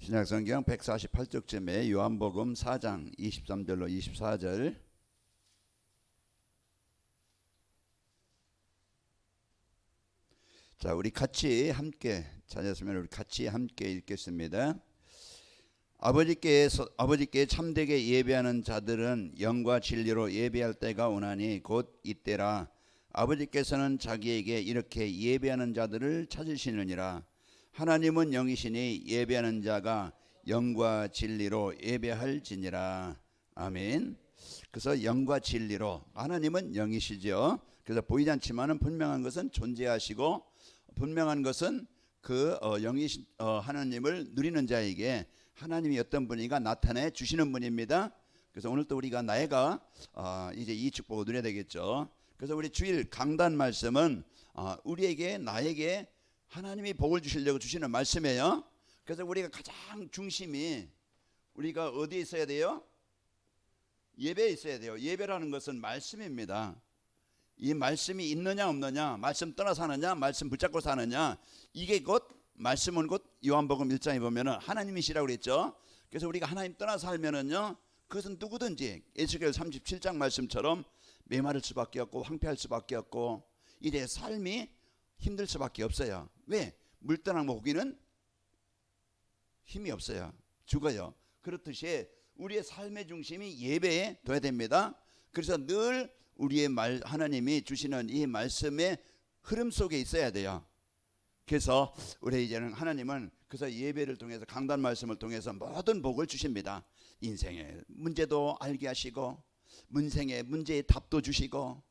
신약성경 148쪽쯤에 요한복음 4장 23절로 24절. 자, 우리 같이 함께 찾았으면 우리 같이 함께 읽겠습니다. 아버지께 참되게 예배하는 자들은 영과 진리로 예배할 때가 오나니 곧 이때라. 아버지께서는 자기에게 이렇게 예배하는 자들을 찾으시느니라. 하나님은 영이시니 예배하는 자가 영과 진리로 예배할지니라. 아멘. 그래서 영과 진리로, 하나님은 영이시죠. 그래서 보이지 않지만은 분명한 것은 존재하시고, 분명한 것은 그 영이신 하나님을 누리는 자에게 하나님이 어떤 분인가 나타내 주시는 분입니다. 그래서 오늘 또 우리가 나이가 이제 이 축복을 누려야 되겠죠. 그래서 우리 주일 강단 말씀은 우리에게, 나에게 하나님이 복을 주시려고 주시는 말씀이에요. 그래서 우리가 가장 중심이 우리가 어디에 있어야 돼요? 예배에 있어야 돼요. 예배라는 것은 말씀입니다. 이 말씀이 있느냐 없느냐, 말씀 떠나 사느냐, 말씀 붙잡고 사느냐, 이게 곧 말씀은 곧 요한복음 1장에 보면은 하나님이시라고 그랬죠. 그래서 우리가 하나님 떠나 살면은요, 그것은 누구든지 에스겔 37장 말씀처럼 메마를 수밖에 없고 황폐할 수밖에 없고 이제 삶이 힘들 수밖에 없어요. 왜? 물 떠난 고기는 힘이 없어요. 죽어요. 그렇듯이 우리의 삶의 중심이 예배에 둬야 됩니다. 그래서 늘 우리의 하나님이 주시는 이 말씀의 흐름 속에 있어야 돼요. 그래서 우리 이제는 하나님은 그래서 예배를 통해서, 강단 말씀을 통해서 모든 복을 주십니다. 인생의 문제도 알게 하시고, 문생의 문제의 답도 주시고,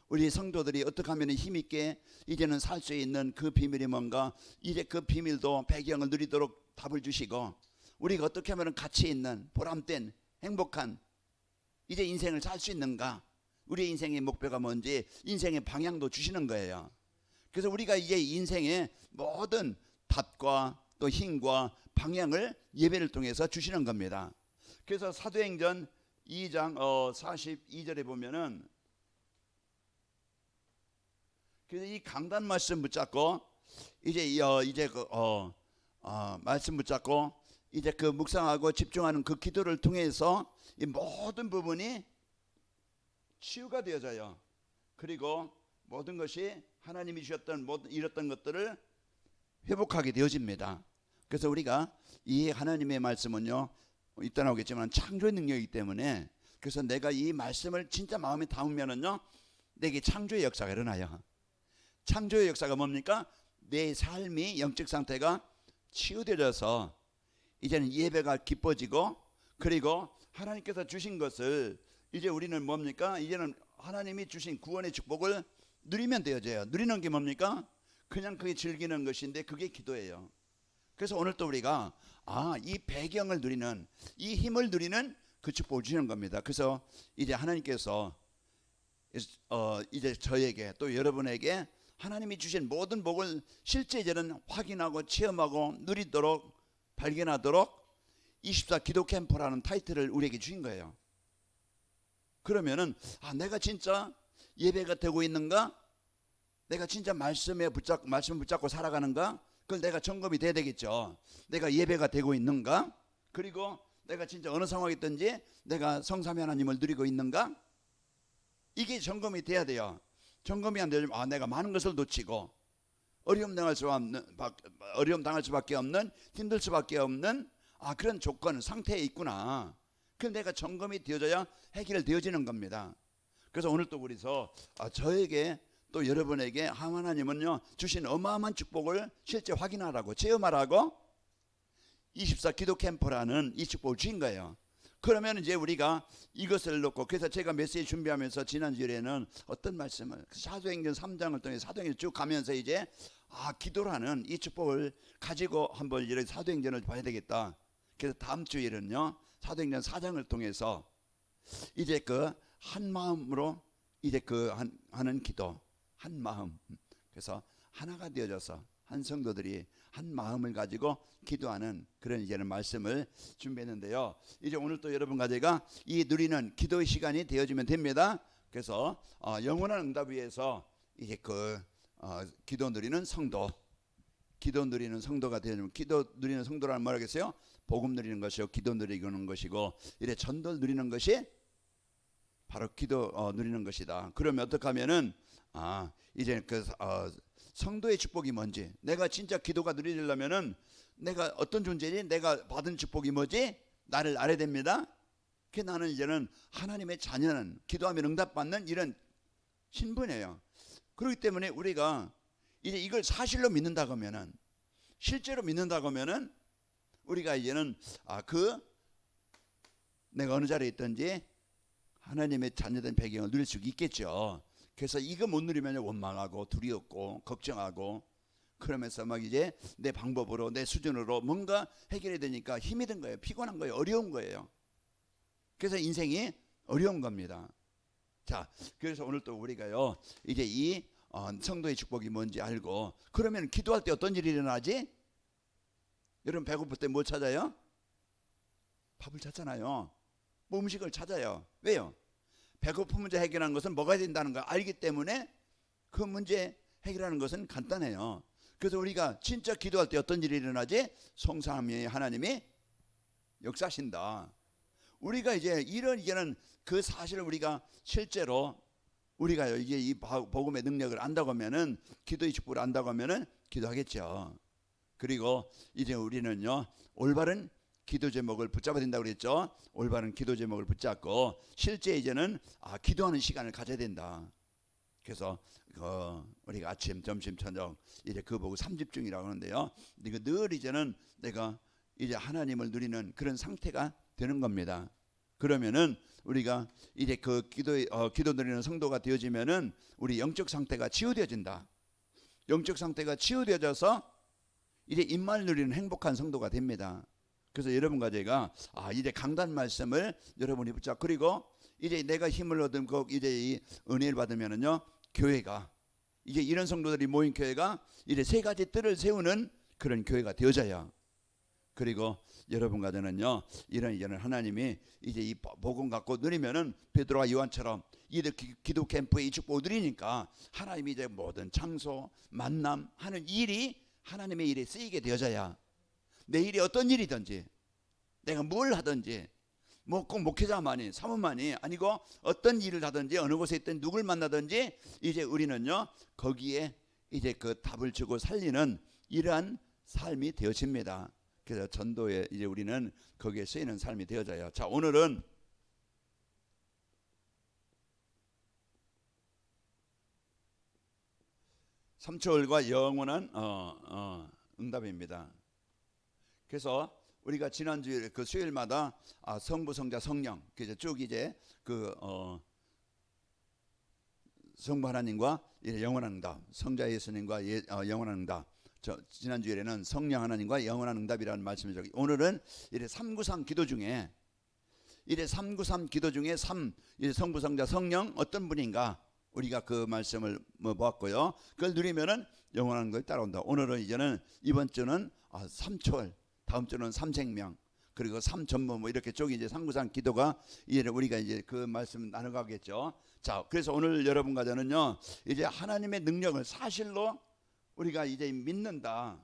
우리 성도들이 어떻게 하면 힘있게 이제는 살 수 있는 그 비밀이 뭔가, 이제 그 비밀도 배경을 누리도록 답을 주시고, 우리가 어떻게 하면 가치 있는 보람된 행복한 이제 인생을 살 수 있는가, 우리의 인생의 목표가 뭔지 인생의 방향도 주시는 거예요. 그래서 우리가 이제 인생의 모든 답과 또 힘과 방향을 예배를 통해서 주시는 겁니다. 그래서 사도행전 2장 42절에 보면은, 그래서 이 강단 말씀 붙잡고 이제 말씀 붙잡고 이제 그 묵상하고 집중하는 그 기도를 통해서 이 모든 부분이 치유가 되어져요. 그리고 모든 것이 하나님이 주셨던 모든 잃었던 것들을 회복하게 되어집니다. 그래서 우리가 이 하나님의 말씀은요, 이따 나오겠지만 창조의 능력이기 때문에, 그래서 내가 이 말씀을 진짜 마음에 담으면은요, 내게 창조의 역사가 일어나요. 창조의 역사가 뭡니까? 내 삶이 영적 상태가 치유되어져서 이제는 예배가 기뻐지고, 그리고 하나님께서 주신 것을 이제 우리는 뭡니까? 이제는 하나님이 주신 구원의 축복을 누리면 되어져요. 누리는 게 뭡니까? 그냥 그게 즐기는 것인데 그게 기도예요. 그래서 오늘 또 우리가 이 배경을 누리는, 이 힘을 누리는 그 축복을 주시는 겁니다. 그래서 이제 하나님께서 이제 저에게 또 여러분에게 하나님이 주신 모든 복을 실제 이제는 확인하고 체험하고 누리도록, 발견하도록 24 기도 캠프라는 타이틀을 우리에게 주신 거예요. 그러면은 내가 진짜 예배가 되고 있는가? 내가 진짜 말씀을 붙잡고 살아가는가? 그걸 내가 점검이 돼야 되겠죠. 내가 예배가 되고 있는가? 그리고 내가 진짜 어느 상황에 있든지 내가 성삼위 하나님을 누리고 있는가? 이게 점검이 돼야 돼요. 점검이 안 되면 내가 많은 것을 놓치고 어려움 당할 수밖에 없는, 힘들 수밖에 없는 그런 조건, 상태에 있구나. 그 내가 점검이 되어져야 해결되어지는 겁니다. 그래서 오늘 또 우리서 저에게 또 여러분에게 하나님은요 주신 어마어마한 축복을 실제 확인하라고, 체험하라고 24 기도 캠프라는 이 축복을 주신 거예요. 그러면 이제 우리가 이것을 놓고, 그래서 제가 메시지 준비하면서 지난주에는 어떤 말씀을, 사도행전 3장을 통해 사도행전 쭉 가면서 이제 기도라는 이 축복을 가지고 한번 이렇게 사도행전을 봐야 되겠다. 그래서 다음 주일은요 사도행전 4장을 통해서 이제 그 한 마음으로 이제 하는 기도, 한 마음, 그래서 하나가 되어져서 한 성도들이 한 마음을 가지고 기도하는 그런 이제는 말씀을 준비했는데요. 이제 오늘 또 여러분과 제가 이 누리는 기도의 시간이 되어지면 됩니다. 그래서 영원한 응답 위해서 이제 기도 누리는 성도, 기도 누리는 성도가 되어지면, 기도 누리는 성도라는 뭐라겠어요? 복음 누리는 것이요, 기도 누리는 것이고, 이래 전도 누리는 것이 바로 기도 누리는 것이다. 그러면 어떻게 하면은 이제 성도의 축복이 뭔지, 내가 진짜 기도가 누리려면은 내가 어떤 존재니, 내가 받은 축복이 뭐지, 나를 알아야 됩니다. 그 나는 이제는 하나님의 자녀는 기도하면 응답받는 이런 신분이에요. 그렇기 때문에 우리가 이제 이걸 사실로 믿는다고 하면은, 실제로 믿는다고 하면은 우리가 이제는 내가 어느 자리에 있든지 하나님의 자녀된 배경을 누릴 수 있겠죠. 그래서 이거 못 누리면 원망하고 두렵고 걱정하고 그러면서 막 이제 내 방법으로 내 수준으로 뭔가 해결해야 되니까 힘이 든 거예요. 피곤한 거예요. 어려운 거예요. 그래서 인생이 어려운 겁니다. 자, 그래서 오늘 또 우리가요, 이제 이 성도의 축복이 뭔지 알고, 그러면 기도할 때 어떤 일이 일어나지? 여러분 배고플 때 뭐 찾아요? 밥을 찾잖아요. 뭐 음식을 찾아요. 왜요? 배고픈 문제 해결하는 것은 먹어야 된다는 걸 알기 때문에 그 문제 해결하는 것은 간단해요. 그래서 우리가 진짜 기도할 때 어떤 일이 일어나지? 성삼위 하나님이 역사하신다. 우리가 이제 이제는 그 사실을 우리가 실제로 우리가 이제 이 복음의 능력을 안다고 하면은, 기도의 축복을 안다고 하면은 기도하겠죠. 그리고 이제 우리는요, 올바른 기도 제목을 붙잡아야 된다고 그랬죠. 올바른 기도 제목을 붙잡고 실제 이제는 기도하는 시간을 가져야 된다. 그래서 우리가 아침, 점심, 저녁 이제 그거 보고 3집중이라고 하는데요. 이거 늘 이제는 내가 이제 하나님을 누리는 그런 상태가 되는 겁니다. 그러면은 우리가 이제 그 기도 누리는 성도가 되어지면은 우리 영적 상태가 치유되어진다. 영적 상태가 치유되어져서 이제 입만 누리는 행복한 성도가 됩니다. 그래서 여러분과 제가 이제 강단 말씀을 여러분이 붙잡, 그리고 이제 내가 힘을 얻은 이제 이 은혜를 받으면은요, 교회가 이제 이런 성도들이 모인 교회가 이제 세 가지 뜰을 세우는 그런 교회가 되어져야. 그리고 여러분과 저는요, 이런 하나님이 이제 이 복음 갖고 누리면은 베드로와 요한처럼 이들 기도 캠프에 이 축복을 누리니까 하나님이 이제 모든 창소 만남 하는 일이 하나님의 일에 쓰이게 되어져야. 내 일이 어떤 일이든지, 내가 뭘 하든지, 뭐 꼭 목회자만이 사모만이 아니고 어떤 일을 하든지 어느 곳에 있든 누굴 만나든지 이제 우리는요, 거기에 이제 그 답을 주고 살리는 이러한 삶이 되어집니다. 그래서 전도에 이제 우리는 거기에 쓰이는 삶이 되어져요. 자, 오늘은 삼초월과 영원한 응답입니다. 그래서 우리가 지난주에 그 수요일마다 성부, 성자, 성령, 그래서 쭉 이제 성부 하나님과 영원한 응답, 성자 예수님과 영원한 응답. 지난주에는 성령 하나님과 영원한 응답이라는 말씀을 저기. 오늘은 이래 393 기도 중에 이래 393 기도 중에 3 이제 성부, 성자, 성령 어떤 분인가 우리가 그 말씀을 보았고요. 그걸 누리면은 영원한 걸 따라온다. 오늘은 이제는 이번 주는 3초월, 다음 주는 3생명, 그리고 3전부 뭐 이렇게 쭉 이제 393 기도가 이제 우리가 이제 그 말씀 나눠가겠죠. 자, 그래서 오늘 여러분과 저는요, 이제 하나님의 능력을 사실로 우리가 이제 믿는다.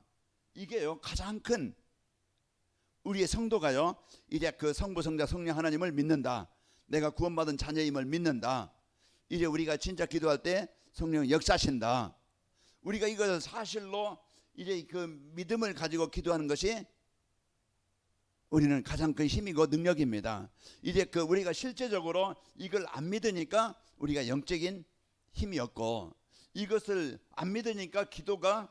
이게요, 가장 큰 우리의 성도가요, 이제 그 성부, 성자, 성령 하나님을 믿는다. 내가 구원받은 자녀임을 믿는다. 이제 우리가 진짜 기도할 때 성령 역사하신다. 우리가 이것을 사실로 이제 그 믿음을 가지고 기도하는 것이 우리는 가장 큰 힘이고 능력입니다. 이제 그 우리가 실제적으로 이걸 안 믿으니까 우리가 영적인 힘이 없고, 이것을 안 믿으니까 기도가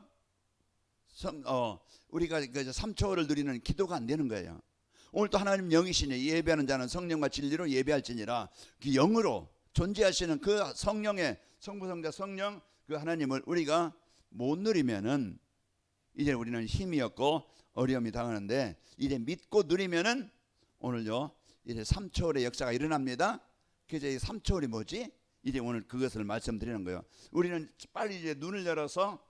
우리가 그 3초를 누리는 기도가 안 되는 거예요. 오늘도 하나님 영이시니 예배하는 자는 성령과 진리로 예배할지니라. 그 영으로 존재하시는 그 성령의 성부, 성자, 성령 그 하나님을 우리가 못 누리면은 이제 우리는 힘이 없고 어려움이 당하는데, 이제 믿고 누리면은 오늘요 이제 3초월의 역사가 일어납니다. 그래서 이 3초월이 뭐지? 이제 오늘 그것을 말씀드리는 거예요. 우리는 빨리 이제 눈을 열어서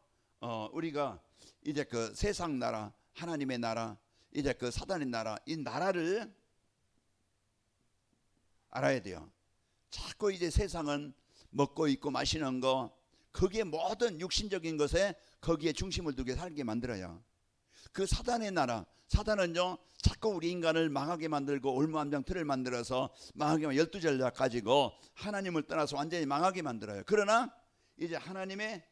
우리가 이제 그 세상 나라, 하나님의 나라, 이제 그 사단의 나라, 이 나라를 알아야 돼요. 자꾸 이제 세상은 먹고 입고 마시는 거, 거기에 모든 육신적인 것에 거기에 중심을 두게 살게 만들어요. 그 사단의 나라, 사단은요 자꾸 우리 인간을 망하게 만들고 올무암장 틀을 만들어서 망하게 12전략 가지고 하나님을 떠나서 완전히 망하게 만들어요. 그러나 이제 하나님의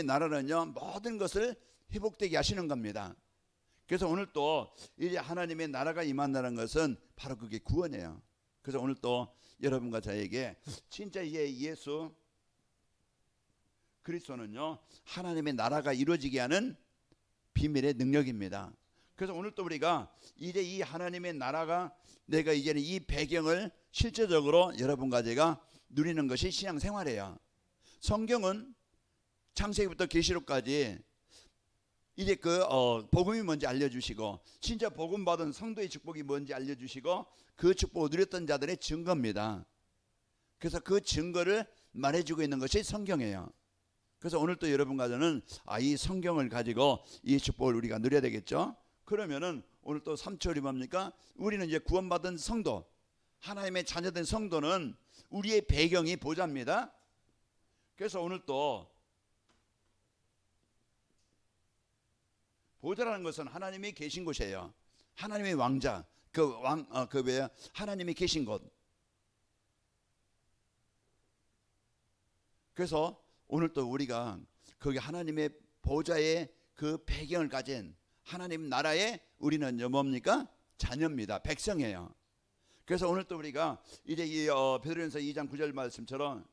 나라는요 모든 것을 회복되게 하시는 겁니다. 그래서 오늘 또 이제 하나님의 나라가 임한다는 것은 바로 그게 구원이에요. 그래서 오늘 또 여러분과 저에게 진짜 예수 그리스도는요 하나님의 나라가 이루어지게 하는 비밀의 능력입니다. 그래서 오늘 또 우리가 이제 이 하나님의 나라가 내가 이제는 이 배경을 실제적으로 여러분과 제가 누리는 것이 신앙생활이에요. 성경은 창세기부터 계시록까지 이제 복음이 뭔지 알려주시고 진짜 복음 받은 성도의 축복이 뭔지 알려주시고 그 축복을 누렸던 자들의 증거입니다. 그래서 그 증거를 말해주고 있는 것이 성경이에요. 그래서 오늘 또 여러분과 저는 이 성경을 가지고 이 축복을 우리가 누려야 되겠죠. 그러면은 오늘 또 3절이 뭡니까? 우리는 이제 구원받은 성도, 하나님의 자녀된 성도는 우리의 배경이 보좌입니다. 그래서 오늘 또 보좌라는 것은 하나님이 계신 곳이에요. 하나님의 왕자, 하나님이 계신 곳. 그래서 오늘 또 우리가 거기 하나님의 보좌의 그 배경을 가진 하나님 나라에 우리는 뭡니까? 자녀입니다. 백성이에요. 그래서 오늘 또 우리가 이제 이 베드로전서 2장 9절 말씀처럼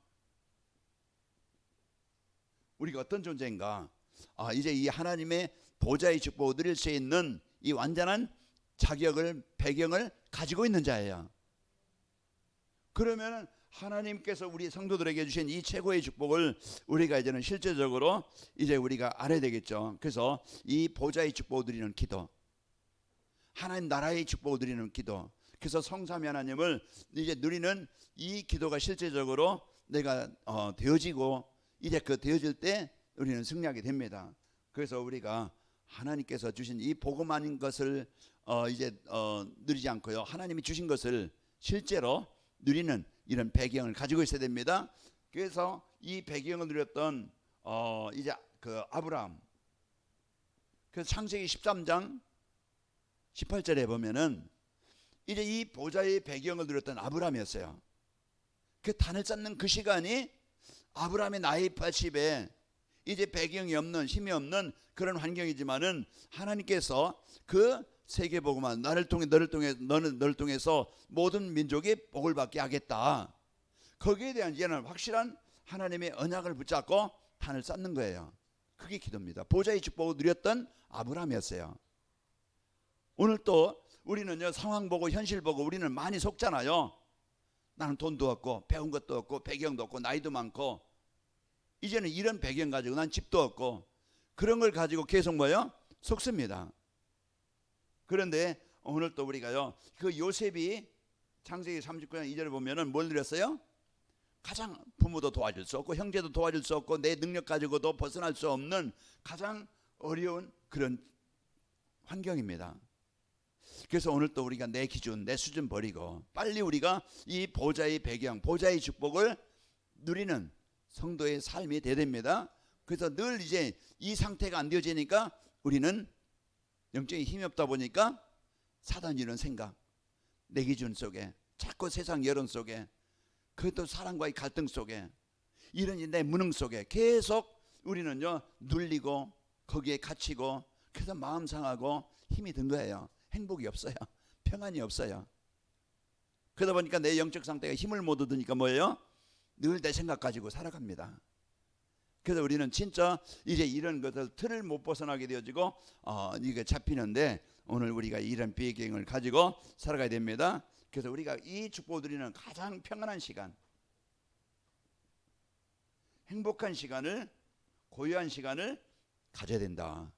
우리가 어떤 존재인가? 이제 이 하나님의 보좌의 축복을 누릴 수 있는 이 완전한 자격을 배경을 가지고 있는 자예요. 그러면 하나님께서 우리 성도들에게 주신 이 최고의 축복을 우리가 이제는 실제적으로 이제 우리가 알아야 되겠죠. 그래서 이 보좌의 축복을 누리는 기도, 하나님 나라의 축복을 누리는 기도, 그래서 성삼위 하나님을 이제 누리는 이 기도가 실제적으로 내가 되어지고 이제 그 되어질 때 우리는 승리하게 됩니다. 그래서 우리가 하나님께서 주신 이 복음 아닌 것을 누리지 않고요, 하나님이 주신 것을 실제로 누리는 이런 배경을 가지고 있어야 됩니다. 그래서 이 배경을 누렸던 이제 그 아브라함, 그래서 창세기 13장 18절에 보면은 이제 이 보좌의 배경을 누렸던 아브라함이었어요. 그 단을 쌓는 그 시간이 아브라함의 나이 80에 이제 배경이 없는, 힘이 없는 그런 환경이지만은 하나님께서 그 세계복음만 너를 통해서 모든 민족이 복을 받게 하겠다. 거기에 대한 이제는 확실한 하나님의 언약을 붙잡고 단을 쌓는 거예요. 그게 기도입니다. 보좌의 축복을 누렸던 아브라함이었어요. 오늘 또 우리는요, 상황 보고 현실 보고 우리는 많이 속잖아요. 나는 돈도 없고 배운 것도 없고 배경도 없고 나이도 많고 이제는 이런 배경 가지고 난 집도 없고 그런 걸 가지고 계속 속습니다. 그런데 오늘 또 우리가요, 그 요셉이 창세기 39장 2절에 보면은 뭘 누렸어요? 가장 부모도 도와줄 수 없고 형제도 도와줄 수 없고 내 능력 가지고도 벗어날 수 없는 가장 어려운 그런 환경입니다. 그래서 오늘 또 우리가 내 기준, 내 수준 버리고 빨리 우리가 이 보좌의 배경, 보좌의 축복을 누리는 성도의 삶이 돼야 됩니다. 그래서 늘 이제 이 상태가 안 되어지니까 우리는 영적인 힘이 없다 보니까 사단이 이런 생각, 내 기준 속에 자꾸 세상 여론 속에 그것도 사람과의 갈등 속에 이런 내 무능 속에 계속 우리는요 눌리고 거기에 갇히고 그래서 마음 상하고 힘이 든 거예요. 행복이 없어요. 평안이 없어요. 그러다 보니까 내 영적 상태가 힘을 못 얻으니까 뭐예요? 늘 내 생각 가지고 살아갑니다. 그래서 우리는 진짜 이제 이런 것을 틀을 못 벗어나게 되어지고 이게 잡히는데 오늘 우리가 이런 배경을 가지고 살아가야 됩니다. 그래서 우리가 이 축복을 드리는 가장 평안한 시간, 행복한 시간을, 고요한 시간을 가져야 된다.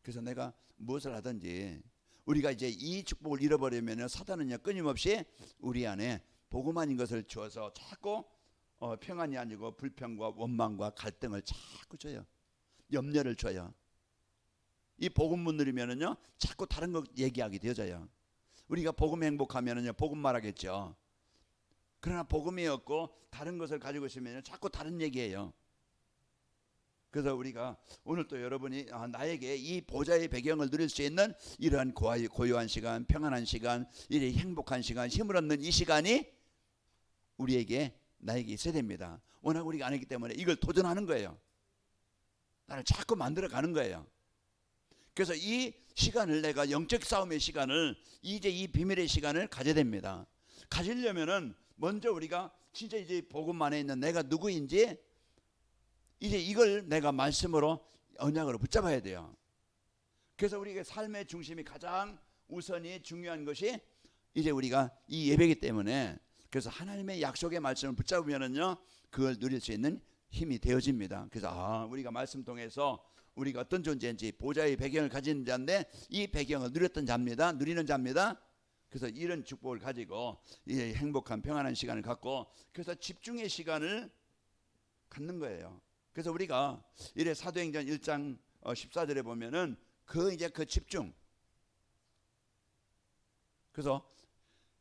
그래서 내가 무엇을 하든지 우리가 이제 이 축복을 잃어버리면 사단은요 끊임없이 우리 안에 복음 아닌 것을 주어서 자꾸 평안이 아니고 불평과 원망과 갈등을 자꾸 줘요. 염려를 줘요. 이 복음 못 누리면은요 자꾸 다른 거 얘기하게 되어져요. 우리가 복음 행복하면은요 복음 말하겠죠. 그러나 복음이 없고 다른 것을 가지고 있으면 자꾸 다른 얘기해요. 그래서 우리가 오늘 또 여러분이 나에게 이 보좌의 배경을 누릴 수 있는 이러한 고요한 시간, 평안한 시간, 이 행복한 시간, 힘을 얻는 이 시간이 우리에게 나에게 있어야 됩니다. 워낙 우리가 안 했기 때문에 이걸 도전하는 거예요. 나를 자꾸 만들어 가는 거예요. 그래서 이 시간을, 내가 영적 싸움의 시간을, 이제 이 비밀의 시간을 가져야 됩니다. 가지려면은 먼저 우리가 진짜 이제 복음 안에 있는 내가 누구인지, 이제 이걸 내가 말씀으로, 언약으로 붙잡아야 돼요. 그래서 우리가 삶의 중심이 가장 우선이 중요한 것이 이제 우리가 이 예배이기 때문에, 그래서 하나님의 약속의 말씀을 붙잡으면은요, 그걸 누릴 수 있는 힘이 되어집니다. 그래서 우리가 말씀 통해서 우리가 어떤 존재인지, 보좌의 배경을 가진 자인데 이 배경을 누렸던 자입니다. 누리는 자입니다. 그래서 이런 축복을 가지고 이제 행복한 평안한 시간을 갖고, 그래서 집중의 시간을 갖는 거예요. 그래서 우리가 이래 사도행전 1장 14절에 보면은 이제 그 집중. 그래서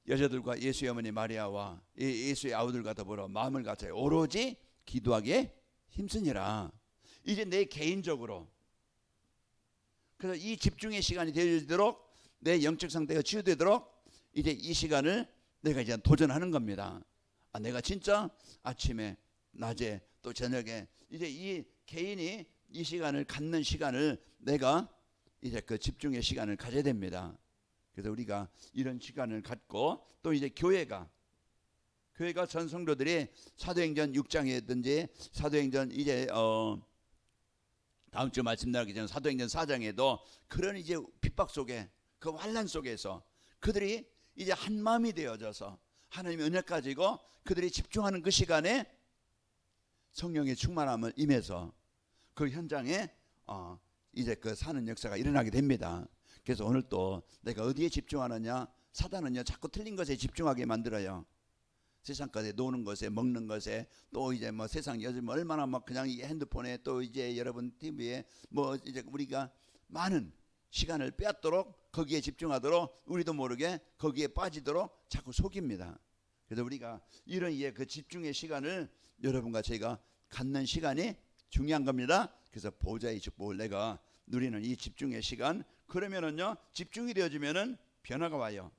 여자들과 예수의 어머니 마리아와 예수의 아우들과 더불어 마음을 같이 오로지 기도하기에 힘쓰니라. 이제 내 개인적으로, 그래서 이 집중의 시간이 되도록, 내 영적 상태가 치유되도록 이제 이 시간을 내가 이제 도전하는 겁니다. 내가 진짜 아침에, 낮에, 또 저녁에 이제 이 개인이 이 시간을 갖는 시간을 내가 이제 그 집중의 시간을 가져야 됩니다. 그래서 우리가 이런 시간을 갖고, 또 이제 교회가 전 성도들이 사도행전 6장이든지 사도행전 이제 다음 주 말씀 나가기 전 사도행전 4장에도 그런 이제 핍박 속에, 그 환난 속에서 그들이 이제 한 마음이 되어져서 하나님의 은혜 가지고 그들이 집중하는 그 시간에 성령의 충만함을 임해서 그 현장에 이제 그 사는 역사가 일어나게 됩니다. 그래서 오늘 또 내가 어디에 집중하느냐, 사단은요 자꾸 틀린 것에 집중하게 만들어요. 세상 것에, 노는 것에, 먹는 것에, 또 이제 뭐 세상 요즘 얼마나 막 그냥 이 핸드폰에, 또 이제 여러분 TV에 뭐 이제 우리가 많은 시간을 빼앗도록, 거기에 집중하도록, 우리도 모르게 거기에 빠지도록 자꾸 속입니다. 그래서 우리가 이런 그 집중의 시간을 여러분과 제가 갖는 시간이 중요한 겁니다. 그래서 보좌의 축복을 내가 누리는 이 집중의 시간, 그러면은요 집중이 되어지면은 변화가 와요.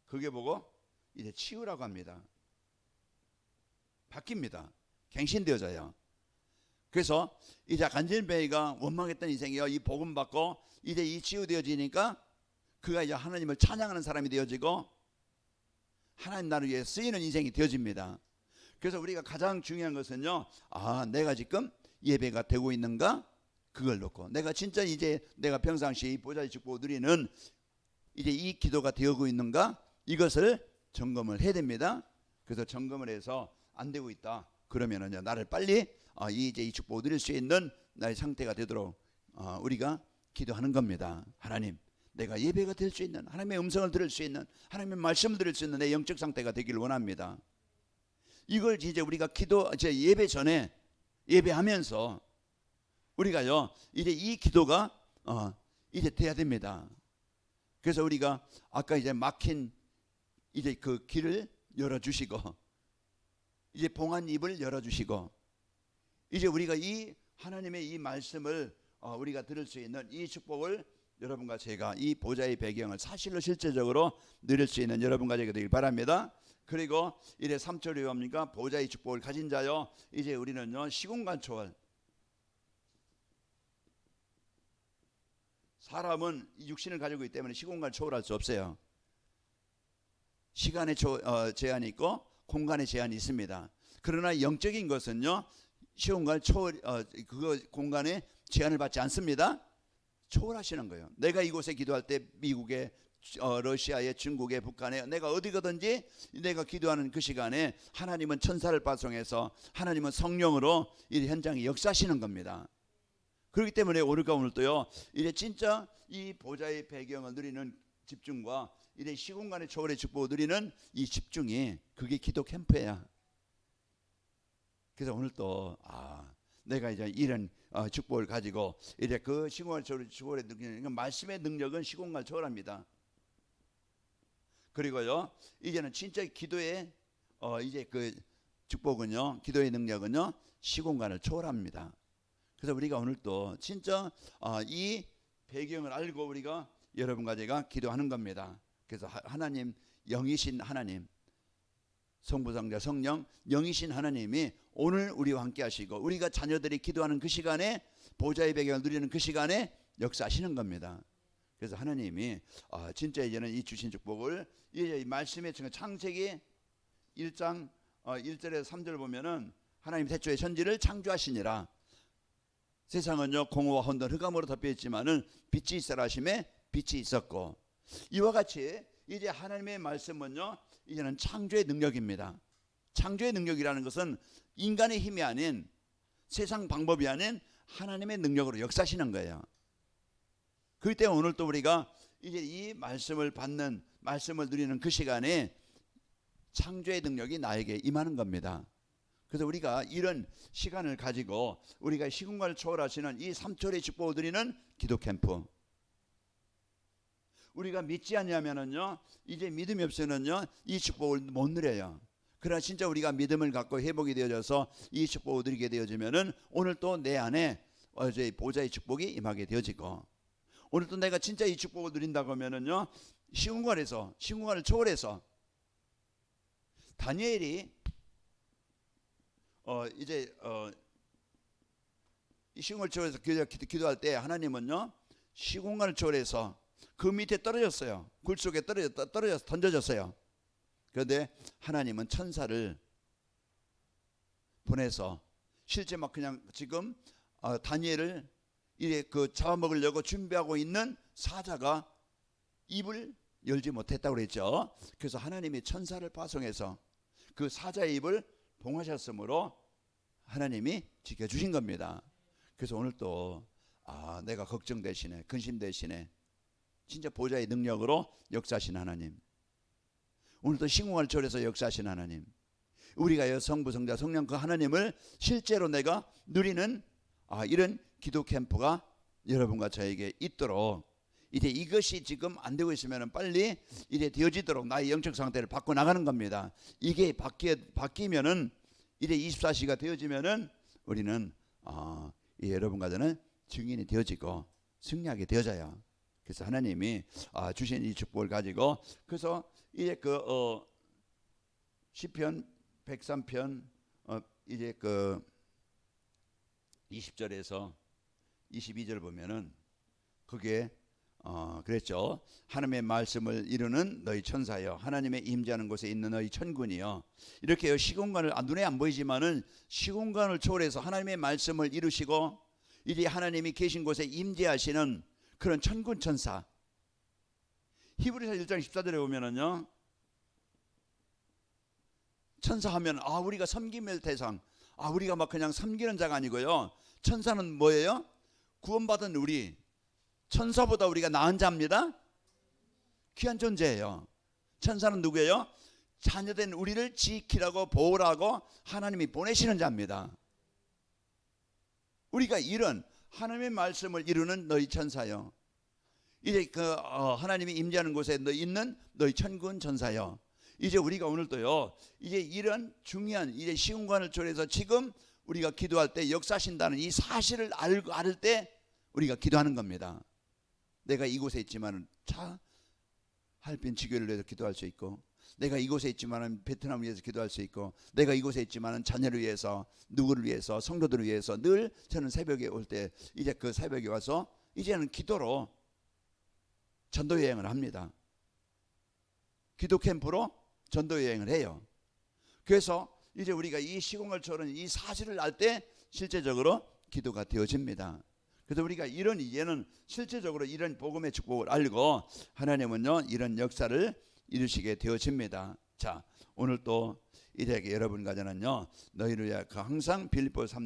그게 보고 이제 치유라고 합니다. 바뀝니다. 갱신되어져요. 그래서 이제 간질베이가 원망했던 인생이요, 이 복음 받고 이제 이 치유되어지니까 그가 이제 하나님을 찬양하는 사람이 되어지고 하나님 나라를 위해 쓰이는 인생이 되어집니다. 그래서 우리가 가장 중요한 것은요, 내가 지금 예배가 되고 있는가, 그걸 놓고, 내가 진짜 이제 내가 평상시 보좌의 축복을 누리는 이제 이 기도가 되고 있는가, 이것을 점검을 해야 됩니다. 그래서 점검을 해서 안 되고 있다 그러면은요, 나를 빨리 이제 이 축복을 누릴 수 있는 나의 상태가 되도록 우리가 기도하는 겁니다. 하나님, 내가 예배가 될 수 있는, 하나님의 음성을 들을 수 있는, 하나님의 말씀을 들을 수 있는 내 영적 상태가 되기를 원합니다. 이걸 이제 우리가 예배 전에, 예배하면서 우리가요 이제 이 기도가 이제 돼야 됩니다. 그래서 우리가 아까 이제 막힌 이제 그 길을 열어주시고, 이제 봉한 입을 열어주시고, 이제 우리가 이 하나님의 이 말씀을 우리가 들을 수 있는 이 축복을 여러분과 제가 이 보좌의 배경을 사실로 실제적으로 누릴 수 있는 여러분과 제가 되길 바랍니다. 그리고 이래 3절에 뭡니까? 보좌의 축복을 가진 자요, 이제 우리는요 시공간 초월, 사람은 육신을 가지고 있기 때문에 시공간을 초월할 수 없어요. 시간의 제한이 있고 공간의 제한이 있습니다. 그러나 영적인 것은요 시공간 초월, 그거 공간에 제한을 받지 않습니다. 초월하시는 거예요. 내가 이곳에 기도할 때 미국에, 러시아에, 중국에, 북한에, 내가 어디 가든지 내가 기도하는 그 시간에 하나님은 천사를 파송해서 하나님은 성령으로 이 현장에 역사하시는 겁니다. 그렇기 때문에 우리가 오늘 또요 이제 진짜 이 보좌의 배경을 누리는 집중과 이제 시공간의 초월의 축복을 누리는 이 집중이, 그게 기도 캠프야. 그래서 오늘 또 내가 이제 이런 축복을 가지고 이제 그 시공간 초월의 능력, 말씀의 능력은 시공간 초월합니다. 그리고요 이제는 진짜 기도에 이제 그 축복은요, 기도의 능력은요, 시공간을 초월합니다. 그래서 우리가 오늘 또 진짜 이 배경을 알고 우리가 여러분과 제가 기도하는 겁니다. 그래서 하나님, 영이신 하나님, 성부, 성자, 성령, 영이신 하나님이 오늘 우리와 함께 하시고 우리가 자녀들이 기도하는 그 시간에 보좌의 배경을 누리는 그 시간에 역사하시는 겁니다. 그래서 하나님이 진짜 이제는 이 주신 축복을 이제 이 말씀의 창세기 1장 1절에서 3절 보면은 하나님 태초에 천지를 창조하시니라. 세상은요 공허와 혼돈 흑암으로 덮여 있지만은 빛이 있으라 하심에 빛이 있었고, 이와 같이 이제 하나님의 말씀은요 이제는 창조의 능력입니다. 창조의 능력이라는 것은 인간의 힘이 아닌, 세상 방법이 아닌 하나님의 능력으로 역사하시는 거예요. 그렇기 때문에 오늘 또 우리가 이제 이 말씀을 받는, 말씀을 누리는 그 시간에 창조의 능력이 나에게 임하는 겁니다. 그래서 우리가 이런 시간을 가지고 우리가 시공간을 초월하시는 이 3초의 축복을 드리는 기도 캠프, 우리가 믿지 않냐면은요 이제 믿음이 없으면요 이 축복을 못 누려요. 그러나 진짜 우리가 믿음을 갖고 회복이 되어져서 이 축복을 누리게 되어지면은 오늘 또 내 안에 어제 보좌의 축복이 임하게 되어지고, 오늘 또 내가 진짜 이 축복을 누린다고 하면은요 시공간을 초월해서 다니엘이 이 시공간을 초월해서 기도할 때 하나님은요 시공간을 초월해서 그 밑에 떨어졌어요. 굴 속에 떨어져서 던져졌어요. 그런데 하나님은 천사를 보내서 실제 막 그냥 지금 다니엘을 이래 그 잡아먹으려고 준비하고 있는 사자가 입을 열지 못했다고 그랬죠. 그래서 하나님이 천사를 파송해서 그 사자의 입을 봉하셨으므로 하나님이 지켜주신 겁니다. 그래서 오늘 또 내가 걱정 대신에, 근심 대신에 진짜 보좌의 능력으로 역사하신 하나님, 오늘도 시공간을 초월해서 역사하신 하나님, 우리가 성부, 성자, 성령 그 하나님을 실제로 내가 누리는 이런 기도 캠프가 여러분과 저에게 있도록, 이제 이것이 지금 안 되고 있으면 빨리 이제 되어지도록 나의 영적 상태를 바꿔 나가는 겁니다. 이게 바뀌면은 이제 24시가 되어지면은 우리는 여러분과 저는 증인이 되어지고 승리하게 되어져요. 그래서 하나님이 주신 이 축복을 가지고, 그래서 이제 그 시편 103편 이제 그 20절에서 22절 보면은 그게 그랬죠. 하나님의 말씀을 이루는 너희 천사여, 하나님의 임재하는 곳에 있는 너희 천군이여. 이렇게 시공간을 눈에 안 보이지만은 시공간을 초월해서 하나님의 말씀을 이루시고 이제 하나님이 계신 곳에 임재하시는 그런 천군 천사. 히브리서 1장 14절에 보면은요 천사하면 우리가 섬김의 대상, 우리가 막 그냥 섬기는 자가 아니고요, 천사는 뭐예요? 구원받은 우리, 천사보다 우리가 나은 자입니다. 귀한 존재예요. 천사는 누구예요? 자녀된 우리를 지키라고 보호라고 하나님이 보내시는 자입니다. 우리가 이런 하나님의 말씀을 이루는 너희 천사여, 이제 그 하나님이 임재하는 곳에 있는 너희 천군 천사여. 이제 우리가 오늘도요 이제 이런 중요한 이제 시공간을 초월해서 지금 우리가 기도할 때 역사하신다는 이 사실을 알 때 우리가 기도하는 겁니다. 내가 이곳에 있지만 하얼빈 지교를 위해서 기도할 수 있고, 내가 이곳에 있지만 베트남을 위해서 기도할 수 있고, 내가 이곳에 있지만 자녀를 위해서, 누구를 위해서, 성도들을 위해서 늘 저는 새벽에 올 때 이제 그 새벽에 와서 이제는 기도로 전도 여행을 합니다. 기도 캠프로 전도 여행을 해요. 그래서 이제 우리가 이 시공을 초월한 이 사실을 알 때 실제적으로 기도가 되어집니다. 그래서 우리가 이제는 실제적으로 이런 복음의 축복을 알고 하나님은요 이런 역사를 이루시게 되어집니다. 자, 오늘 또 이제 여러분과 저는요 너희를 위하여 항상 빌립보서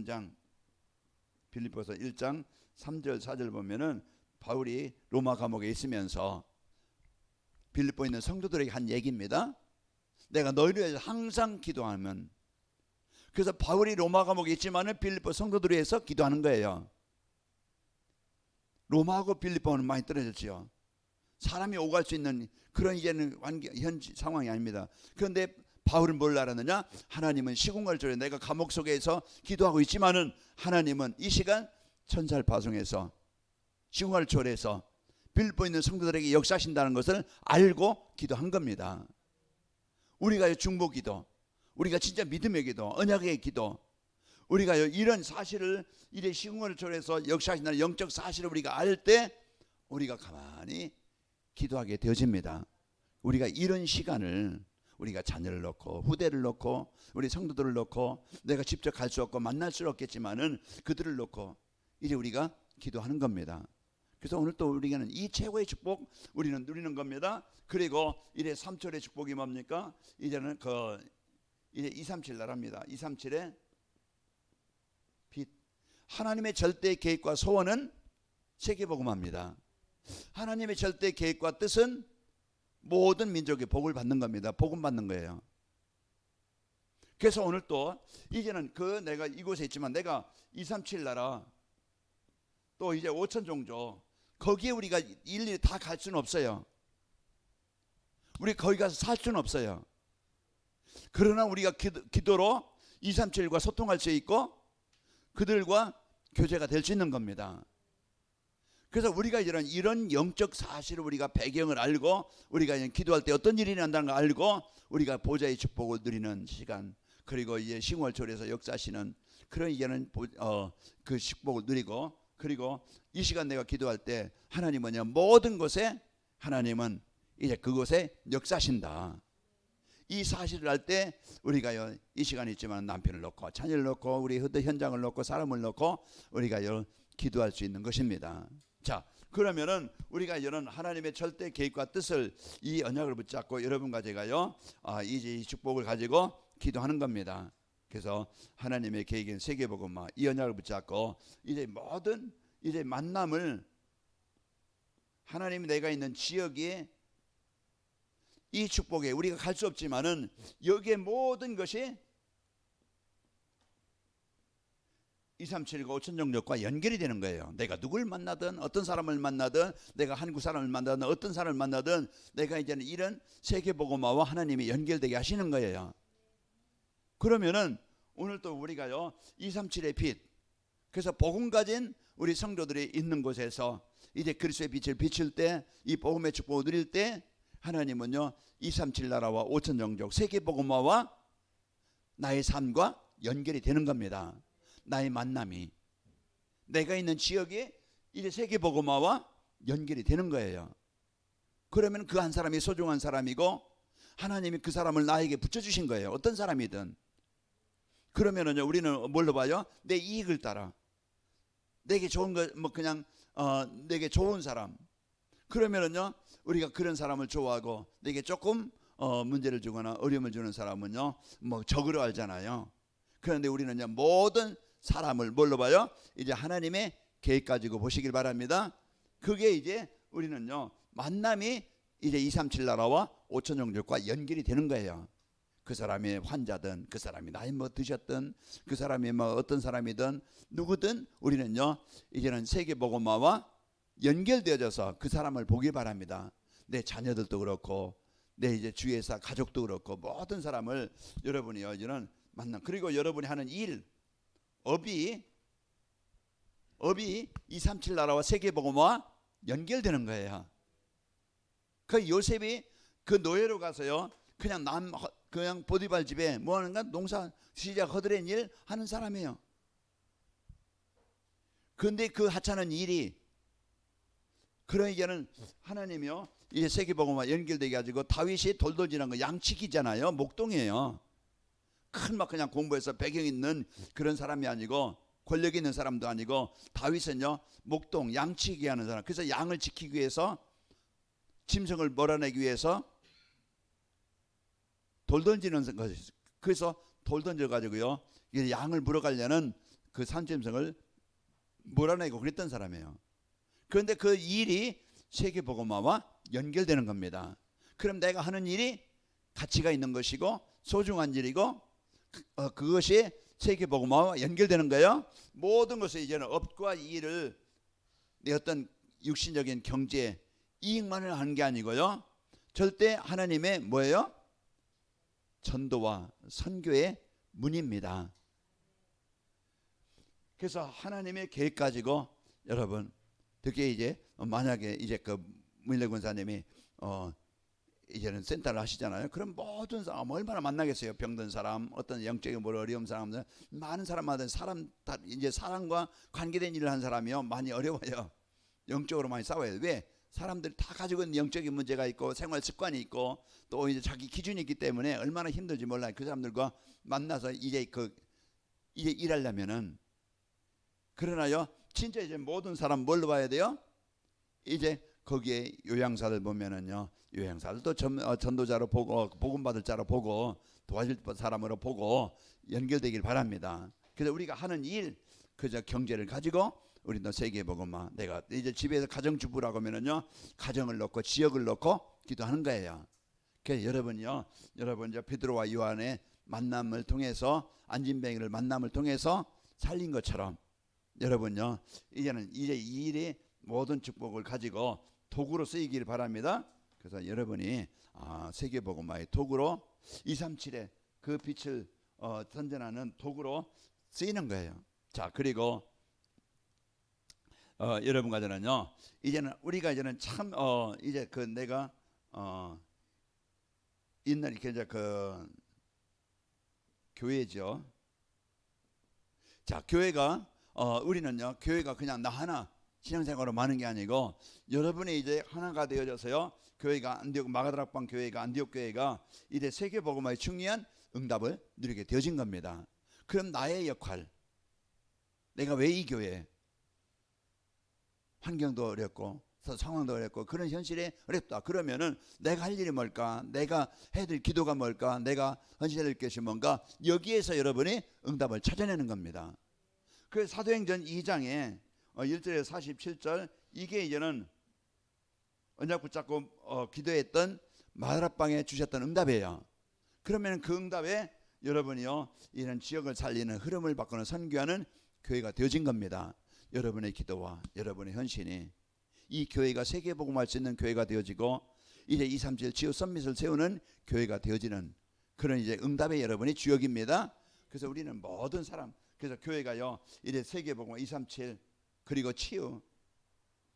1장 3절 4절 보면은 바울이 로마 감옥에 있으면서 빌립보에 있는 성도들에게 한 얘기입니다. 내가 너희를 위해서 항상 기도하면. 그래서 바울이 로마 감옥에 있지만은 빌립보 성도들을 위해서 기도하는 거예요. 로마하고 빌립보는 많이 떨어졌지요. 사람이 오갈 수 있는 그런 이제는 현지 상황이 아닙니다. 그런데 바울은 뭘 알았느냐? 하나님은 시공간을 조례 내가 감옥 속에서 기도하고 있지만은 하나님은 이 시간 천사를 파송해서 시공간을 초래해서 빌립보에 있는 성도들에게 역사하신다는 것을 알고 기도한 겁니다. 우리가 중보기도, 우리가 진짜 믿음의 기도, 언약의 기도, 우리가 이런 사실을 이래 시공간을 초래해서 역사하신다는 영적 사실을 우리가 알 때 우리가 가만히 기도하게 되어집니다. 우리가 이런 시간을 우리가 자녀를 놓고 후대를 놓고 우리 성도들을 놓고 내가 직접 갈 수 없고 만날 수 없겠지만은 그들을 놓고 이제 우리가 기도하는 겁니다. 그래서 오늘 또 우리는 이 최고의 축복 우리는 누리는 겁니다. 그리고 이제 3철의 축복이 뭡니까? 이제는 이제 237 나라입니다. 237의 빛. 하나님의 절대 계획과 소원은 세계복음화입니다. 하나님의 절대 계획과 뜻은 모든 민족이 복을 받는 겁니다. 복음 받는 거예요. 그래서 오늘 또 이제는 내가 이곳에 있지만 내가 237 나라 또 이제 5천 종족 거기에 우리가 일일이 다 갈 수는 없어요. 우리 거기 가서 살 수는 없어요. 그러나 우리가 기도로 237과 소통할 수 있고 그들과 교제가 될 수 있는 겁니다. 그래서 우리가 이런 영적 사실을 우리가 배경을 알고 우리가 기도할 때 어떤 일이 난다는 걸 알고 우리가 보좌의 축복을 누리는 시간, 그리고 이제 시공월초에서 역사하시는 그런 이제는 그 축복을 누리고, 그리고 이 시간 내가 기도할 때 하나님은요 모든 곳에 하나님은 이제 그곳에 역사하신다. 이 사실을 알 때 우리가요 이 시간이 있지만 남편을 놓고 자녀를 놓고 우리 현장을 놓고 사람을 놓고 우리가요 기도할 수 있는 것입니다. 자, 그러면은 우리가 이런 하나님의 절대 계획과 뜻을 이 언약을 붙잡고 여러분과 제가요 이제 이 축복을 가지고 기도하는 겁니다. 그래서 하나님의 계획인 세계복음화 이 언약을 붙잡고 이제 모든 이제 만남을 하나님이 내가 있는 지역에 이 축복에 우리가 갈 수 없지만은 여기에 모든 것이 237과 5천 종족과 연결이 되는 거예요. 내가 누굴 만나든 어떤 사람을 만나든 내가 한국 사람을 만나든 어떤 사람을 만나든 내가 이제는 이런 세계복음화와 하나님이 연결되게 하시는 거예요. 그러면은 오늘 또 우리가요 237의 빛, 그래서 복음 가진 우리 성도들이 있는 곳에서 이제 그리스도의 빛을 비출 때 이 복음의 축복을 누릴 때 하나님은요 237 나라와 5천 종족 세계복음화와 나의 삶과 연결이 되는 겁니다. 나의 만남이 내가 있는 지역이 이제 세계복음화와 연결이 되는 거예요. 그러면 그 한 사람이 소중한 사람이고 하나님이 그 사람을 나에게 붙여주신 거예요. 어떤 사람이든. 그러면은요 우리는 뭘로 봐요? 내 이익을 따라 내게 좋은 거 뭐 그냥 내게 좋은 사람. 그러면은요 우리가 그런 사람을 좋아하고 내게 조금 문제를 주거나 어려움을 주는 사람은요 뭐 적으로 알잖아요. 그런데 우리는요 모든 사람을 뭘로 봐요? 이제 하나님의 계획 가지고 보시길 바랍니다. 그게 이제 우리는요 만남이 이제 237 나라와 5천 종족과 연결이 되는 거예요. 그 사람이 환자든 그 사람이 나이 뭐 드셨든 그 사람이 뭐 어떤 사람이든 누구든 우리는요 이제는 세계복음화와 연결되어져서 그 사람을 보기 바랍니다. 내 자녀들도 그렇고 내 이제 주위에서 가족도 그렇고 모든 사람을 여러분이요 이런 만남, 그리고 여러분이 하는 일 업이 237 나라와 세계복음화와 연결되는 거예요. 그 요셉이 그 노예로 가서요 그냥 보디발 집에 뭐 하는가 농사 시작 허드렛 일 하는 사람이에요. 그런데 그 하찮은 일이 그러니까는 하나님이요 이제 세계복음화 연결되게 가지고 다윗이 돌돌질한 거 양치기잖아요. 목동이에요. 큰 막 그냥 공부해서 배경 있는 그런 사람이 아니고 권력 있는 사람도 아니고 다윗은요 목동 양치기 하는 사람. 그래서 양을 지키기 위해서 짐승을 몰아내기 위해서 돌 던지는 것이, 그래서 돌 던져 가지고요 양을 물어가려는 그 산짐승을 몰아내고 그랬던 사람이에요. 그런데 그 일이 세계복음화와 연결되는 겁니다. 그럼 내가 하는 일이 가치가 있는 것이고 소중한 일이고 그것이 세계복음화와 연결되는 거예요. 모든 것을 이제는 업과 일을 내 어떤 육신적인 경제 이익만을 하는 게 아니고요 절대 하나님의 뭐예요? 전도와 선교의 문입니다. 그래서 하나님의 계획 가지고 여러분 특히 이제 만약에 이제 그 문일래 권사님이 이제는 센터를 하시잖아요. 그럼 모든 사람 얼마나 만나겠어요. 병든 사람, 어떤 영적인 뭐 어려운 사람들, 많은 사람마다 사람 다 이제 사람과 관계된 일을 한 사람이요 많이 어려워요. 영적으로 많이 싸워요. 왜? 사람들이 다 가지고 있는 영적인 문제가 있고 생활 습관이 있고 또 이제 자기 기준이 있기 때문에 얼마나 힘들지 몰라요. 그 사람들과 만나서 이제 일하려면은 그러나요. 진짜 이제 모든 사람 뭘로 봐야 돼요? 이제 거기에 요양사들 보면은요, 요양사들도 전도자로 보고 복음받을 자로 보고 도와줄 사람으로 보고 연결되길 바랍니다. 그래서 우리가 하는 일, 그저 경제를 가지고 우리도 세계복음화. 내가 이제 집에서 가정주부라고 하면은요, 가정을 놓고 지역을 놓고 기도하는 거예요. 그래서 여러분요, 여러분 이제 베드로와 요한의 만남을 통해서 안진뱅이를 만남을 통해서 살린 것처럼 여러분요, 이제는 이제 이 일이 모든 축복을 가지고 도구로 쓰이길 바랍니다. 그래서 여러분이 세계복음화의 도구로 237의 그 빛을 선전하는 도구로 쓰이는 거예요. 자, 그리고 여러분과 저는요, 이제는 우리가 이제는 참 이제 그 내가 있는 이렇게 이제 그 교회죠. 자, 교회가 우리는요, 교회가 그냥 나 하나 신앙생활로 많은 게 아니고 여러분이 이제 하나가 되어져서요, 교회가 안디옥 마가다락방 교회가 안디옥 교회가 이제 세계복음화의 중요한 응답을 누리게 되어진 겁니다. 그럼 나의 역할, 내가 왜 이 교회, 환경도 어렵고 상황도 어렵고 그런 현실이 어렵다. 그러면은 내가 할 일이 뭘까? 내가 해야 될 기도가 뭘까? 내가 헌신해야 될 것이 뭔가? 여기에서 여러분이 응답을 찾아내는 겁니다. 그 사도행전 2장에 1절에서 47절 이게 이제는 언약 붙잡고 기도했던 마가다락방에 주셨던 응답이에요. 그러면 그 응답에 여러분이요, 이런 지역을 살리는 흐름을 바꾸는 선교하는 교회가 되어진 겁니다. 여러분의 기도와 여러분의 헌신이 이 교회가 세계복음화할 수 있는 교회가 되어지고 이제 237 지역 선밋을 세우는 교회가 되어지는 그런 이제 응답의 여러분이 주역입니다. 그래서 우리는 모든 사람, 그래서 교회가요 이제 세계복음화 237 그리고 치유,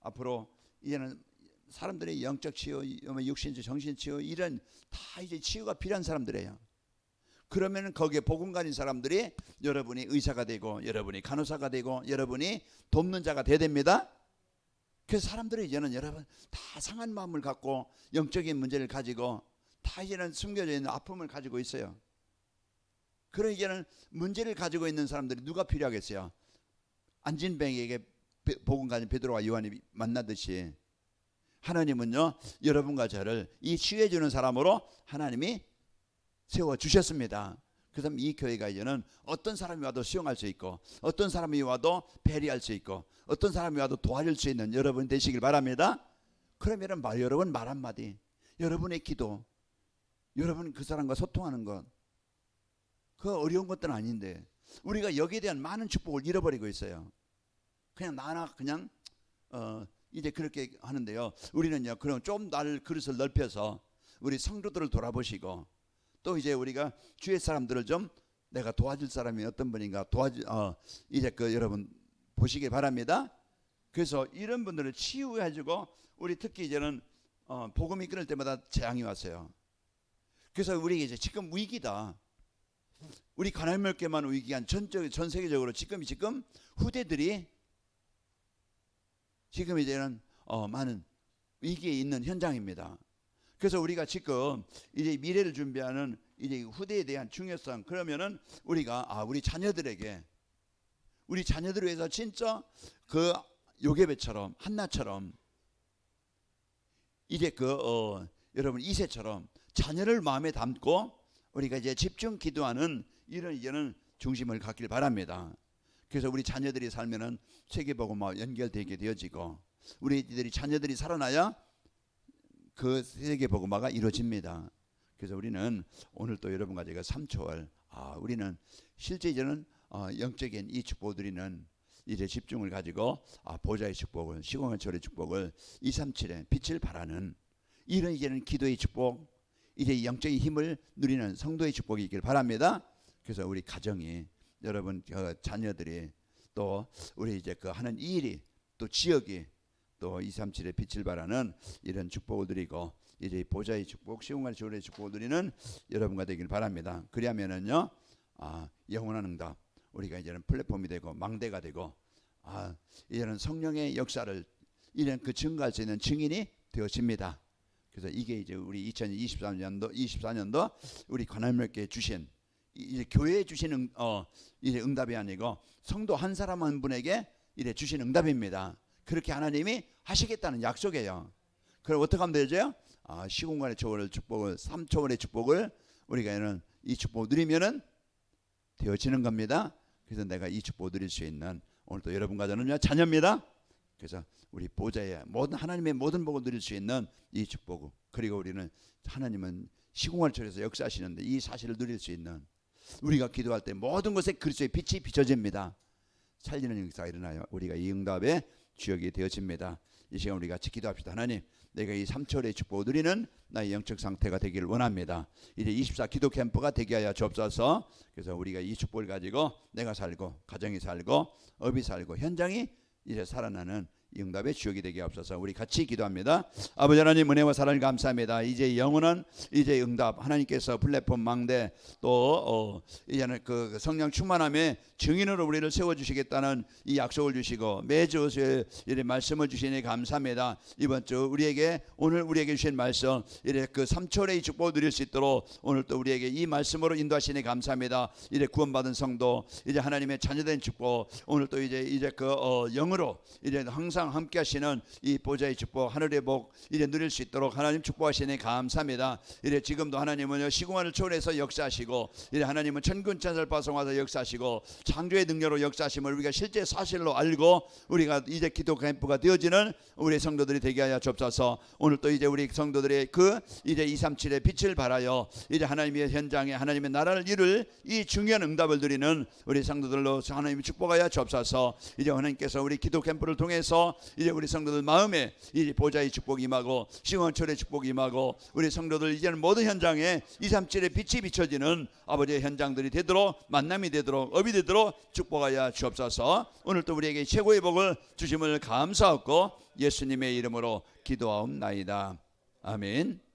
앞으로 이제는 사람들의 영적 치유, 육신치, 정신치유 이런 다 이제 치유가 필요한 사람들이에요. 그러면 거기에 복음 가진 사람들이 여러분이 의사가 되고 여러분이 간호사가 되고 여러분이 돕는 자가 돼야 됩니다. 그래서 사람들이 이제는 여러분 다 상한 마음을 갖고 영적인 문제를 가지고 다 이제는 숨겨져 있는 아픔을 가지고 있어요. 그런 이제는 문제를 가지고 있는 사람들이 누가 필요하겠어요? 안진뱅이에게 복음 가진 베드로와 요한이 만나듯이 하나님은요 여러분과 저를 이 치유해 주는 사람으로 하나님이 세워주셨습니다. 그래서 이 교회가 이제는 어떤 사람이 와도 수용할 수 있고 어떤 사람이 와도 배려할 수 있고 어떤 사람이 와도 도와줄 수 있는 여러분 되시길 바랍니다. 그러면 여러분 말 한마디, 여러분의 기도, 여러분 그 사람과 소통하는 것, 그 어려운 것들은 아닌데 우리가 여기에 대한 많은 축복을 잃어버리고 있어요. 그냥 나나 그냥 이제 그렇게 하는데요. 우리는요 그럼 좀 그릇을 넓혀서 우리 성도들을 돌아보시고 또 이제 우리가 주의 사람들을 좀 내가 도와줄 사람이 어떤 분인가 이제 여러분 보시기 바랍니다. 그래서 이런 분들을 치유해주고 우리 특히 이제는 복음이 끊을 때마다 재앙이 왔어요. 그래서 우리 이제 지금 위기다. 우리 가나안교회만 위기한 전 세계적으로 지금 후대들이 지금 이제는 많은 위기에 있는 현장입니다. 그래서 우리가 지금 이제 미래를 준비하는 이제 후대에 대한 중요성, 그러면은 우리가 우리 자녀들에게 우리 자녀들을 위해서 진짜 그 요게벳처럼 한나처럼 이제 여러분 이세처럼 자녀를 마음에 담고 우리가 이제 집중 기도하는 이런 이제는 중심을 갖길 바랍니다. 그래서 우리 자녀들이 살면은 세계복음화 연결되게 되어지고 우리들이 자녀들이 살아나야 그 세계복음화가 이루어집니다. 그래서 우리는 오늘 또 여러분과 제가 3초월 우리는 실제 이제는 영적인 이 축복을 드리는 이제 집중을 가지고 보좌의 축복을 시공의 철의 축복을 237의 빛을 발하는 이런 이제는 기도의 축복, 이제 영적인 힘을 누리는 성도의 축복이 있길 바랍니다. 그래서 우리 가정이, 여러분 자녀들이, 또 우리 이제 그 하는 이 일이, 또 지역이 또 237의 빛을 발하는 이런 축복을 드리고, 이제 보좌의 축복, 시공간의 조례의 축복을 드리는 여러분과 되길 바랍니다. 그리하면은요, 영원한 응답, 우리가 이제는 플랫폼이 되고 망대가 되고, 이제는 성령의 역사를 이런 그 증거할 수 있는 증인이 되어집니다. 그래서 이게 이제 우리 2024년도 우리 관할교회에 주신, 이제 교회에 주신 이제 응답이 아니고 성도 한 사람 한 분에게 이래 주신 응답입니다. 그렇게 하나님이 하시겠다는 약속이에요. 그럼 어떻게 하면 되죠? 시공간의 초월의 축복을, 3초월의 축복을 우리가 이 축복을 누리면은 되어지는 겁니다. 그래서 내가 이 축복을 누릴 수 있는, 오늘 또 여러분과 저는요 자녀입니다. 그래서 우리 보좌의 모든 하나님의 모든 복을 누릴 수 있는 이 축복, 그리고 우리는 하나님은 시공간을 초월해서 역사하시는데 이 사실을 누릴 수 있는, 우리가 기도할 때 모든 것에 그리스도의 빛이 비춰집니다. 살리는 역사가 일어나요. 우리가 이 응답의 주역이 되어집니다. 이 시간 우리 같이 기도합시다. 하나님, 내가 이 3초월의 축복을 누리는 나의 영적 상태가 되기를 원합니다. 이제 24 기도 캠프가 되게 하여 주옵소서. 그래서 우리가 이 축복을 가지고 내가 살고, 가정이 살고, 업이 살고, 현장이 이제 살아나는 이 응답의 주역이 되게 하옵소서. 우리 같이 기도합니다. 아버지 하나님, 은혜와 사랑을 감사합니다. 이제 영원한 이제 응답, 하나님께서 플랫폼 망대, 또 이제는 그 성령 충만함의 증인으로 우리를 세워주시겠다는 이 약속을 주시고, 매주 이래 말씀을 주시니 감사합니다. 이번 주 오늘 우리에게 주신 말씀, 이래 그 3초의 축복을 누릴 수 있도록 오늘 또 우리에게 이 말씀으로 인도하시니 감사합니다. 이래 구원받은 성도, 이제 하나님의 자녀된 축복, 오늘 또 이제 그 영으로 이제 항상 함께 하시는 이 보좌의 축복, 하늘의 복 이제 누릴 수 있도록 하나님 축복하시니 감사합니다. 이래 지금도 하나님은 시공간을 초월해서 역사하시고, 이래 하나님은 천군천사를 파송하셔서 역사하시고, 창조의 능력으로 역사하심을 우리가 실제 사실로 알고, 우리가 이제 기도 캠프가 되어지는 우리 성도들이 되게 하여 주옵소서. 오늘 또 이제 우리 성도들의 그 이제 237의 빛을 발하여 이제 하나님의 현장에 하나님의 나라를 이룰 이 중요한 응답을 드리는 우리 성도들로 하나님이 축복하여 주옵소서. 이제 하나님께서 우리 기도 캠프를 통해서 이제 우리 성도들 마음에 이 보좌의 축복이 임하고, 시공간초월의 축복이 임하고, 우리 성도들 이제는 모든 현장에 237의 빛이 비춰지는 아버지의 현장들이 되도록, 만남이 되도록, 업이 되도록 축복하여 주옵소서. 오늘 또 우리에게 최고의 복을 주심을 감사하고 예수님의 이름으로 기도하옵나이다. 아멘.